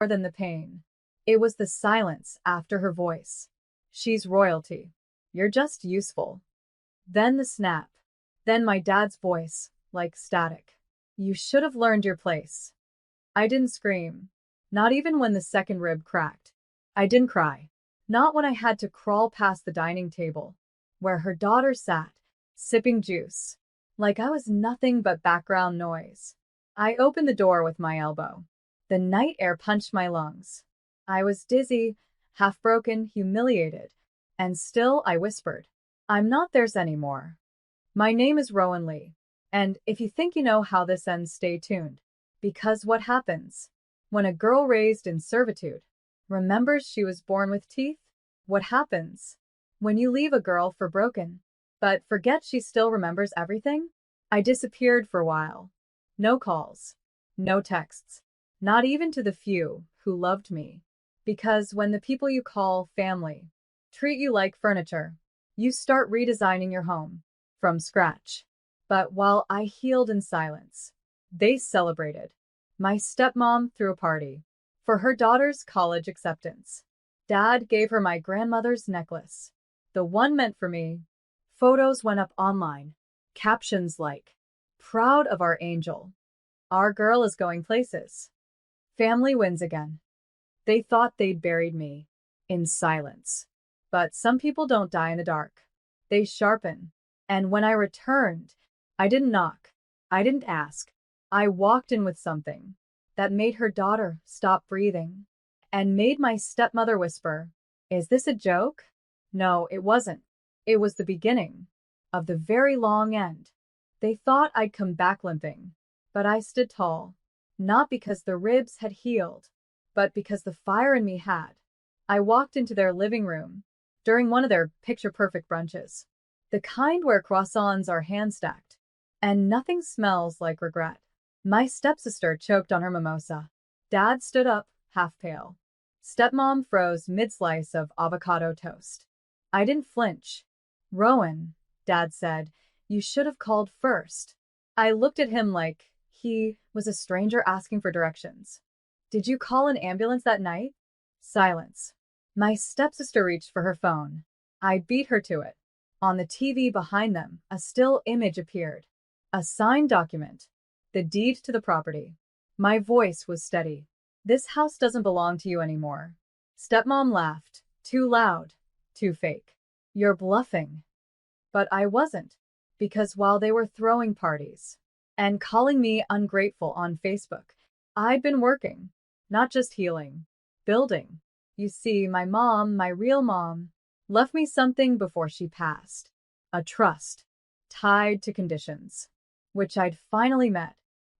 than the pain. It was the silence after her voice. She's royalty. You're just useful. Then the snap. Then my dad's voice, like static. You should have learned your place. I didn't scream. Not even when the second rib cracked. I didn't cry. Not when I had to crawl past the dining table, where her daughter sat, sipping juice, like I was nothing but background noise. I opened the door with my elbow. The night air punched my lungs. I was dizzy, half broken, humiliated, and still I whispered, I'm not theirs anymore. My name is Rowan Lee, and if you think you know how this ends, stay tuned. Because what happens when a girl raised in servitude remembers she was born with teeth? What happens when you leave a girl for broken, but forget she still remembers everything? I disappeared for a while. No calls, no texts, not even to the few who loved me. Because when the people you call family treat you like furniture, you start redesigning your home from scratch. But while I healed in silence, they celebrated. My stepmom threw a party for her daughter's college acceptance. Dad gave her my grandmother's necklace, the one meant for me. Photos went up online, captions like, proud of our angel. Our girl is going places. Family wins again. They thought they'd buried me in silence. But some people don't die in the dark. They sharpen. And when I returned, I didn't knock. I didn't ask. I walked in with something that made her daughter stop breathing and made my stepmother whisper, is this a joke? No, it wasn't. It was the beginning of the very long end. They thought I'd come back limping, but I stood tall, not because the ribs had healed, but because the fire in me had. I walked into their living room during one of their picture-perfect brunches, the kind where croissants are hand-stacked, and nothing smells like regret. My stepsister choked on her mimosa. Dad stood up, half pale. Stepmom froze mid-slice of avocado toast. I didn't flinch. Rowan, Dad said, you should have called first. I looked at him like he was a stranger asking for directions. Did you call an ambulance that night? Silence. My stepsister reached for her phone. I beat her to it. On the TV behind them, a still image appeared. A signed document. The deed to the property. My voice was steady. This house doesn't belong to you anymore. Stepmom laughed. Too loud. Too fake. You're bluffing. But I wasn't. Because while they were throwing parties and calling me ungrateful on Facebook, I'd been working. Not just healing. Building. You see, my mom, my real mom, left me something before she passed. A trust. Tied to conditions. Which I'd finally met.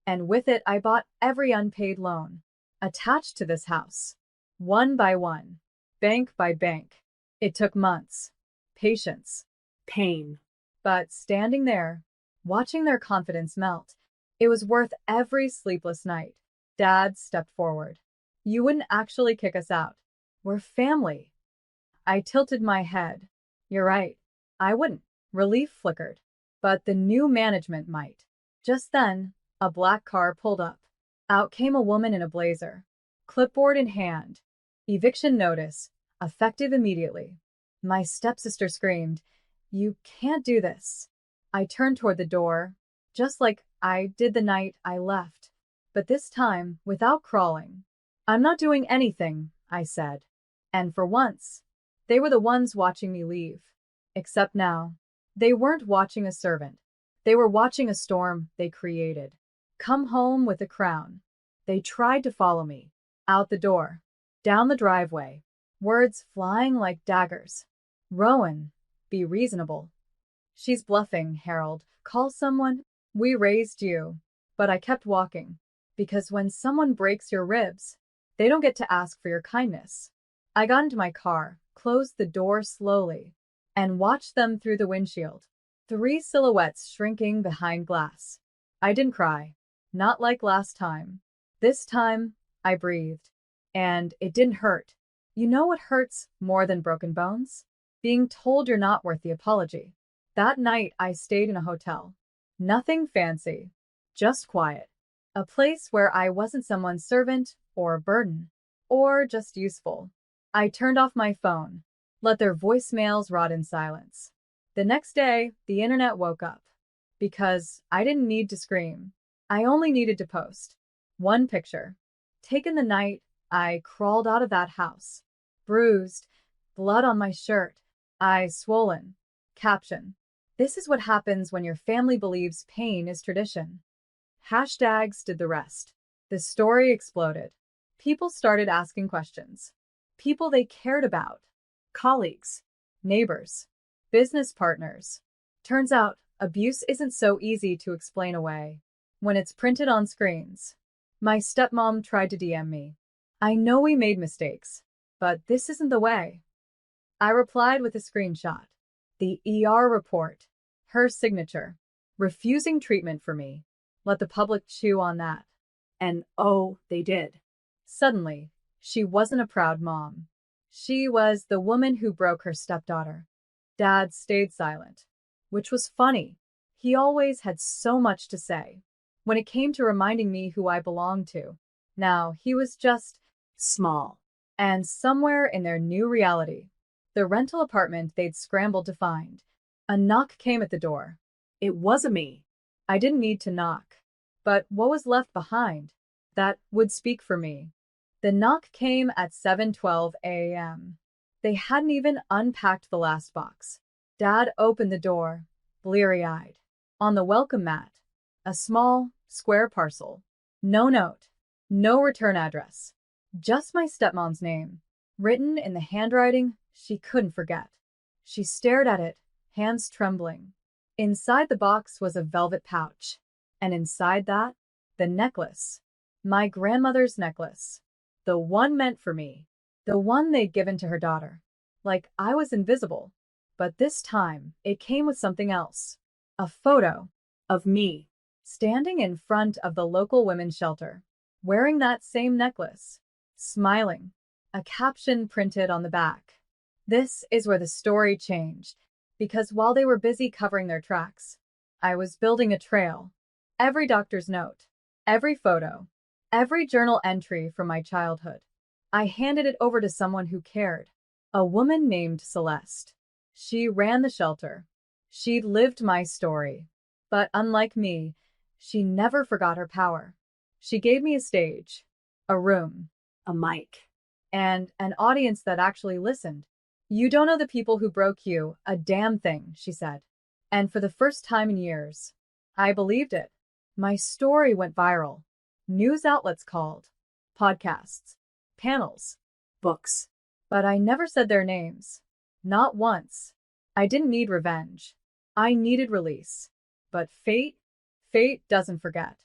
And with it I bought every unpaid loan attached to this house. One by one. Bank by bank. It took months. Patience. Pain. But standing there, watching their confidence melt, it was worth every sleepless night. Dad stepped forward. You wouldn't actually kick us out. We're family. I tilted my head. You're right. I wouldn't. Relief flickered. But the new management might. Just then, a black car pulled up. Out came a woman in a blazer, clipboard in hand. Eviction notice, effective immediately. My stepsister screamed, you can't do this. I turned toward the door, just like I did the night I left, but this time without crawling. I'm not doing anything, I said. And for once, they were the ones watching me leave. Except now, they weren't watching a servant. They were watching a storm they created. Come home with a crown. They tried to follow me. Out the door. Down the driveway. Words flying like daggers. Rowan, be reasonable. She's bluffing, Harold. Call someone. We raised you. But I kept walking. Because when someone breaks your ribs, they don't get to ask for your kindness. I got into my car, closed the door slowly, and watched them through the windshield. 3 silhouettes shrinking behind glass. I didn't cry. Not like last time. This time, I breathed. And it didn't hurt. You know what hurts more than broken bones? Being told you're not worth the apology. That night, I stayed in a hotel. Nothing fancy. Just quiet. A place where I wasn't someone's servant or a burden. or just useful. I turned off my phone, let their voicemails rot in silence. The next day, the internet woke up. Because I didn't need to scream. I only needed to post one picture. Taken the night, I crawled out of that house. Bruised, blood on my shirt, eyes swollen. Caption: this is what happens when your family believes pain is tradition. Hashtags did the rest. The story exploded. People started asking questions. People they cared about. Colleagues, neighbors, business partners. Turns out, abuse isn't so easy to explain away when it's printed on screens. My stepmom tried to DM me. I know we made mistakes, but this isn't the way. I replied with a screenshot. The ER report. Her signature. Refusing treatment for me. Let the public chew on that. And oh, they did. Suddenly, she wasn't a proud mom. She was the woman who broke her stepdaughter. Dad stayed silent, which was funny. He always had so much to say when it came to reminding me who I belonged to. Now he was just small. And somewhere in their new reality, the rental apartment they'd scrambled to find, a knock came at the door. It wasn't me. I didn't need to knock. But what was left behind? That would speak for me. The knock came at 7:12 a.m. They hadn't even unpacked the last box. Dad opened the door, bleary-eyed. On the welcome mat, a small, square parcel. No note, no return address. Just my stepmom's name, written in the handwriting she couldn't forget. She stared at it, hands trembling. Inside the box was a velvet pouch. And inside that, the necklace. My grandmother's necklace. The one meant for me. The one they'd given to her daughter. Like I was invisible. But this time, it came with something else. A photo of me, standing in front of the local women's shelter, wearing that same necklace, smiling. A caption printed on the back. This is where the story changed. Because while they were busy covering their tracks, I was building a trail. Every doctor's note, every photo, every journal entry from my childhood. I handed it over to someone who cared. A woman named Celeste. She ran the shelter. She'd lived my story. But unlike me, she never forgot her power. She gave me a stage, a room, a mic, and an audience that actually listened. You don't know the people who broke you a damn thing, she said. And for the first time in years, I believed it. My story went viral. News outlets called, podcasts, panels, books. But I never said their names. Not once. I didn't need revenge. I needed release. But fate doesn't forget.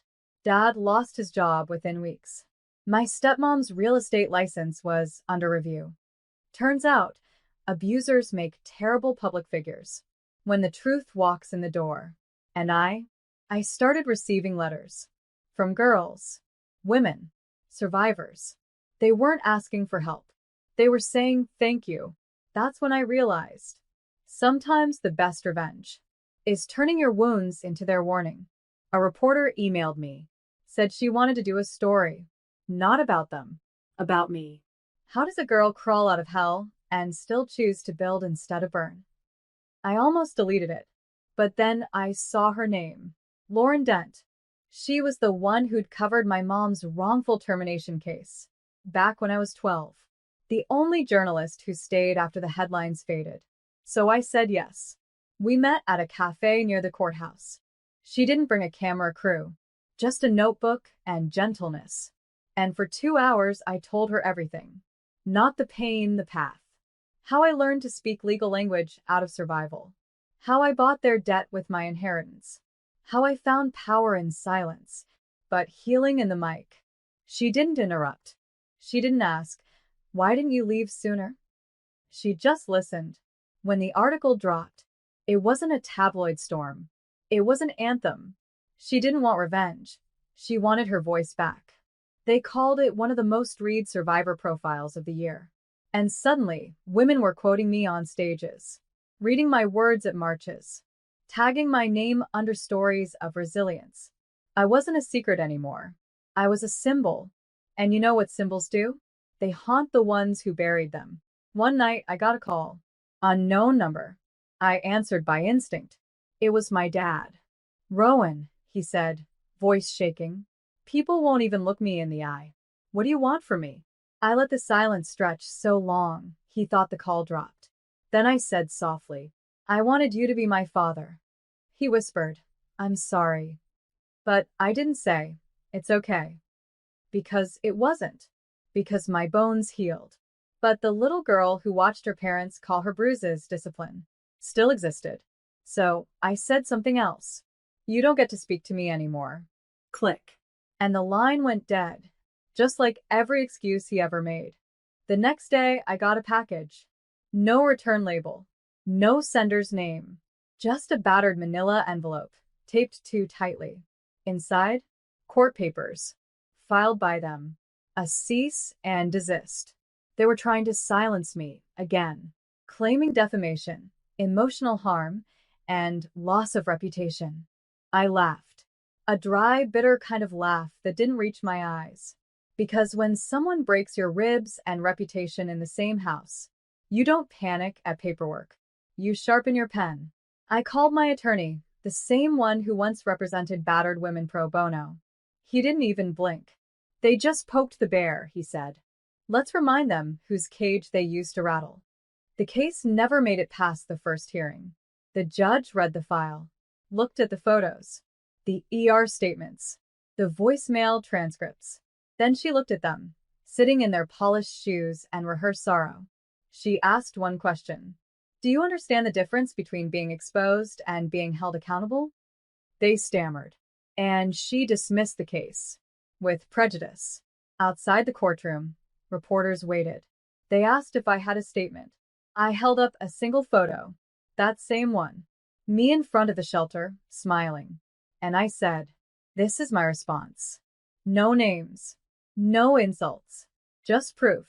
Dad lost his job within weeks. My stepmom's real estate license was under review. Turns out, abusers make terrible public figures when the truth walks in the door. And I started receiving letters from girls, women, survivors. They weren't asking for help. They were saying thank you. That's when I realized sometimes the best revenge is turning your wounds into their warning. A reporter emailed me, said she wanted to do a story, not about them, about me. How does a girl crawl out of hell and still choose to build instead of burn? I almost deleted it, but then I saw her name, Lauren Dent. She was the one who'd covered my mom's wrongful termination case back when I was 12. The only journalist who stayed after the headlines faded. So I said yes. We met at a cafe near the courthouse. She didn't bring a camera crew, just a notebook and gentleness. And for 2 hours, I told her everything. Not the pain, the path. How I learned to speak legal language out of survival. How I bought their debt with my inheritance. How I found power in silence, but healing in the mic. She didn't interrupt. She didn't ask, "Why didn't you leave sooner?" She just listened. When the article dropped, it wasn't a tabloid storm. It was an anthem. She didn't want revenge. She wanted her voice back. They called it one of the most read survivor profiles of the year. And suddenly, women were quoting me on stages, reading my words at marches, tagging my name under stories of resilience. I wasn't a secret anymore. I was a symbol. And you know what symbols do? They haunt the ones who buried them. One night, I got a call. Unknown number. I answered by instinct. It was my dad. Rowan, he said, voice shaking. People won't even look me in the eye. What do you want from me? I let the silence stretch so long, he thought the call dropped. Then I said softly, I wanted you to be my father. He whispered, I'm sorry. But I didn't say, it's okay. Because it wasn't. Because my bones healed. But the little girl who watched her parents call her bruises discipline still existed. So I said something else. You don't get to speak to me anymore. Click. And the line went dead, just like every excuse he ever made. The next day, I got a package. No return label. No sender's name. Just a battered manila envelope, taped too tightly. Inside, court papers. Filed by them. A cease and desist. They were trying to silence me again, claiming defamation, emotional harm, and loss of reputation. I laughed. A dry, bitter kind of laugh that didn't reach my eyes. Because when someone breaks your ribs and reputation in the same house, you don't panic at paperwork. You sharpen your pen. I called my attorney, the same one who once represented battered women pro bono. He didn't even blink. They just poked the bear, he said. Let's remind them whose cage they used to rattle. The case never made it past the first hearing. The judge read the file, looked at the photos, the ER statements, the voicemail transcripts. Then she looked at them, sitting in their polished shoes and rehearsed sorrow. She asked one question. Do you understand the difference between being exposed and being held accountable? They stammered, and she dismissed the case with prejudice. Outside the courtroom, reporters waited. They asked if I had a statement. I held up a single photo, that same one, me in front of the shelter, smiling. And I said, this is my response. No names, no insults, just proof.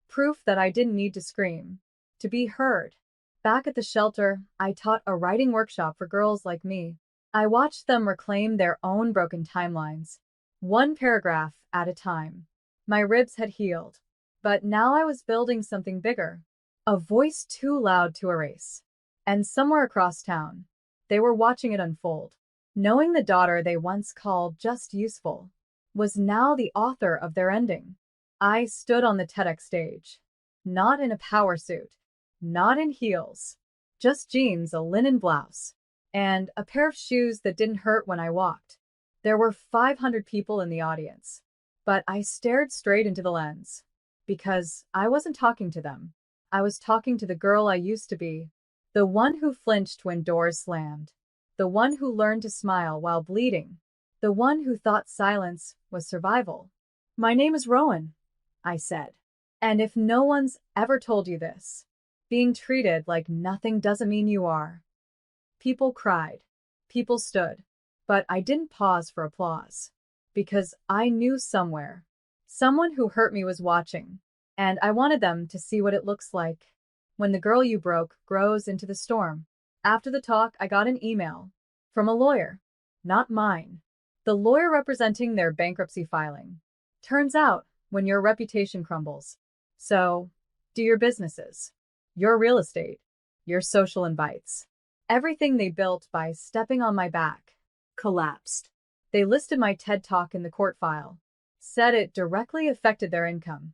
Proof that I didn't need to scream, to be heard. Back at the shelter, I taught a writing workshop for girls like me. I watched them reclaim their own broken timelines, one paragraph at a time. My ribs had healed, but now I was building something bigger, a voice too loud to erase. And somewhere across town, they were watching it unfold, knowing the daughter they once called just useful was now the author of their ending. I stood on the TEDx stage, not in a power suit, not in heels, just jeans, a linen blouse, and a pair of shoes that didn't hurt when I walked. There were 500 people in the audience, but I stared straight into the lens because I wasn't talking to them. I was talking to the girl I used to be, the one who flinched when doors slammed, the one who learned to smile while bleeding, the one who thought silence was survival. My name is Rowan, I said. And if no one's ever told you this, being treated like nothing doesn't mean you are. People cried. People stood. But I didn't pause for applause. Because I knew somewhere, someone who hurt me was watching. And I wanted them to see what it looks like when the girl you broke grows into the storm. After the talk, I got an email from a lawyer. Not mine. The lawyer representing their bankruptcy filing. Turns out, when your reputation crumbles, so do your businesses, your real estate, your social invites. Everything they built by stepping on my back collapsed. They listed my TED Talk in the court file, said it directly affected their income.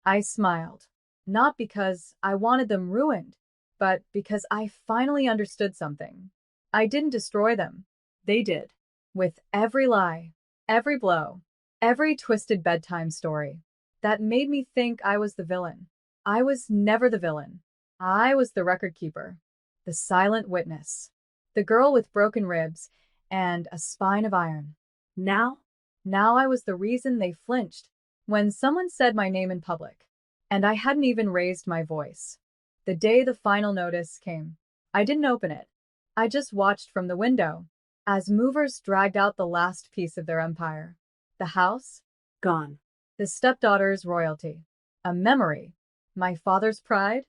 I smiled, not because I wanted them ruined, but because I finally understood something. I didn't destroy them. They did. With every lie, every blow, every twisted bedtime story that made me think I was the villain. I was never the villain. I was the record keeper, the silent witness, the girl with broken ribs and a spine of iron. Now I was the reason they flinched when someone said my name in public, and I hadn't even raised my voice. The day the final notice came, I didn't open it. I just watched from the window as movers dragged out the last piece of their empire. The house, gone. The stepdaughter's royalty, a memory. My father's pride,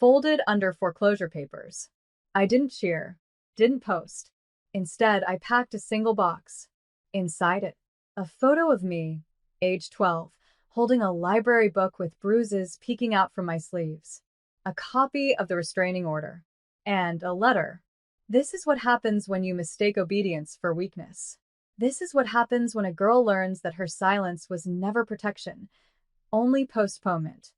folded under foreclosure papers. I didn't cheer, didn't post. Instead, I packed a single box. Inside it, a photo of me, age 12, holding a library book with bruises peeking out from my sleeves, a copy of the restraining order, and a letter. This is what happens when you mistake obedience for weakness. This is what happens when a girl learns that her silence was never protection, only postponement.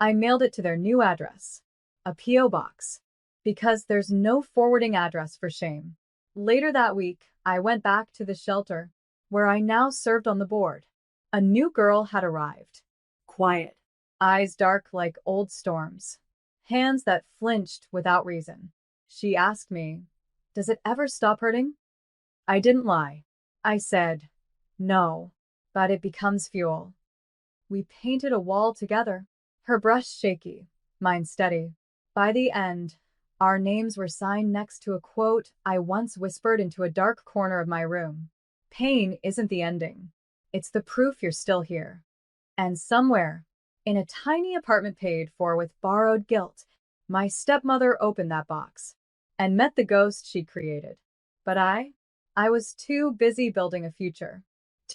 I mailed it to their new address, a P.O. box, because there's no forwarding address for shame. Later that week, I went back to the shelter, where I now served on the board. A new girl had arrived. Quiet, eyes dark like old storms, hands that flinched without reason. She asked me, "Does it ever stop hurting?" I didn't lie. I said, "No, but it becomes fuel." We painted a wall together, her brush shaky, mine steady. By the end, our names were signed next to a quote I once whispered into a dark corner of my room. Pain isn't the ending. It's the proof you're still here. And somewhere, in a tiny apartment paid for with borrowed guilt, my stepmother opened that box and met the ghost she'd created. But I was too busy building a future.